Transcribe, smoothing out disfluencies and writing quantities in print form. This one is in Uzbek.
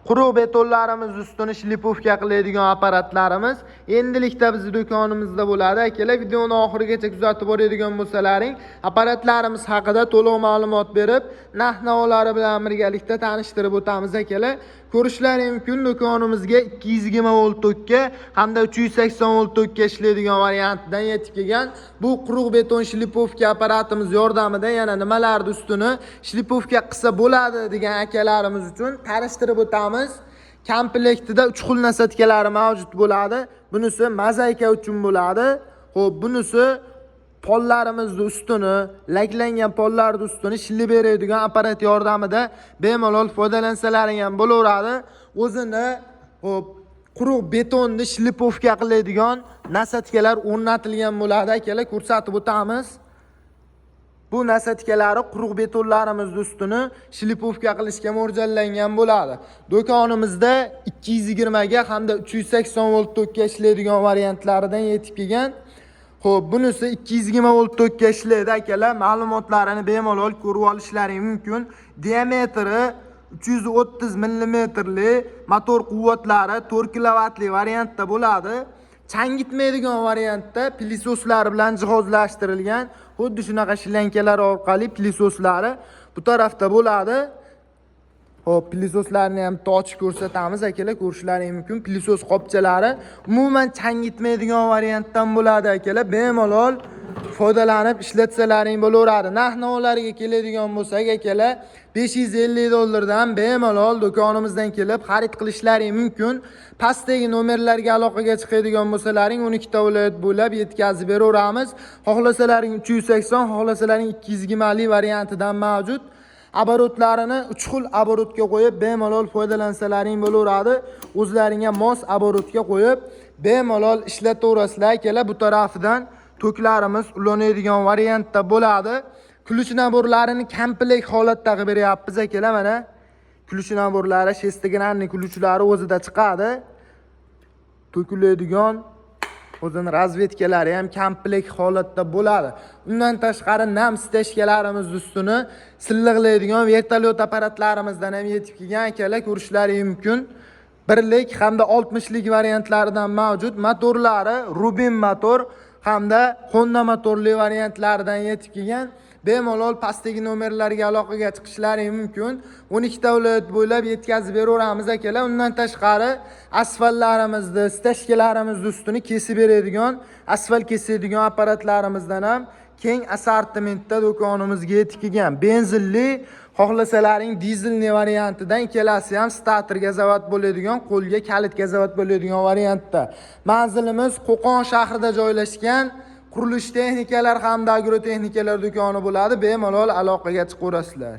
Quruq betonlarimiz ustini shlipovka qiladigan apparatlarimiz endilikda bizning do'konimizda bo'ladi. Akalar, videoni oxirigacha kuzatib boradigan bo'lsalaring, apparatlarimiz haqida to'liq ma'lumot berib, narx-navolari bilan birgalikda tanishtirib o'tamiz akalar. Ko'rishlari mumkin, do'konimizga 220 volt tokka hamda 380 volt tokka ishlaydigan variantdan yetib kelgan. Bu quruq beton shlipovka apparatimiz yordamida yana nimalarni ustini shlipovka qilsa bo'ladi degan akalarimiz uchun tanishtirib o'tamiz. Komplektida 3 xil nasatkalari mavjud bo'ladi. Bunisi mozaika uchun bo'ladi. Xo'p, bunisi pollarimizni ustini, laklangan pollarning ustini shilib beradigan apparat yordamida bemalol foydalansalaring ham bo'laveradi. O'zini xo'p quruq betonni shlipovka qiladigan nasatkalar o'rnatilgan bo'ladi akalar, ko'rsatib o'tamiz. Bu nasatkalari quruq betonlarimiz ustini shlipovka qilishga mo'ljallangan bo'ladi. Do'konimizda 220 ga hamda 380 volt tokka ishlaydigan variantlaridan yetib kelgan. Xo'p, bunisi 220 volt tokka ishlaydi akalar. Ma'lumotlarini bemalol ko'rib olishlaring mumkin. Diametri 330 mm li, motor quvvatlari 4 kilovatli variantda bo'ladi. Changitmaydigan variantda pilisoslar bilan jihozlashtirilgan. Xuddi shunaqa shlankalar orqali pilisoslari bu tarafda bo'ladi. Xo'p, pilisoslarni ham ochib ko'rsatamiz akalar, ko'rishlaring mumkin. Pilisos qopchalari umuman changitmaydigan variantdan bo'ladi akalar. Bemalol foydalanib ishlatsalaring bo'laveradi. Narx-navolariga keladigan bo'lsak akalar, $550 dan bemalol do'konimizdan kelib xarid qilishlaring mumkin. Pastdagi nomerlarga aloqaga chiqadigan bo'lsalaring 12 viloyat bo'ylab yetkazib beraveramiz. Xohlasalaring 380, xohlasalaring 220 li variantidan mavjud. Aborotlarini 3 xil aborotga qo'yib bemalol foydalansalaring bo'laveradi. O'zlaringga mos aborotga qo'yib bemalol ishlataverasizlar akalar. Bu tarafidan toklarimiz ulanadigan variantda bo'ladi. Ключ naborlarini komplekt holatda qilib beryapmiz akalar. Mana ключ naborlari shestagranni ключlari o'zida chiqadi. To'kiladigan o'zini razvedkalari ham komplekt holatda bo'ladi. Undan tashqari nam steshkalarimiz ustini silliqlaydigan vertolyot apparatlarimizdan ham yetib kelgan akalar, ko'rishlaring mumkin. Birlik hamda 60 lik variantlaridan mavjud. Motorlari Rubin motor hamda Honda motorli variantlaridan yetib kelgan. Bemalol pastdagi nomerlarga aloqaga chiqishlaring mumkin. 12 ta viloyat bo'ylab yetkazib beraveramiz akalar. Undan tashqari asfaltlarimizni, stashkalarimizni ustini kesib beradigan, asfalt kesadigan apparatlarimizdan ham keng assortimentda do'konimizga yetib kelgan. Benzinli, xohlasalaring dizelli variantidan ikkalasi ham starterga zavat bo'ladigan, qo'lga kalitga zavat bo'ladigan variantda. Manzilimiz Qo'qon shahrida joylashgan. Qurilish texnikalar hamda agrotexnikalar do'koni bo'ladi. Bemalol aloqaga chiqaverasizlar.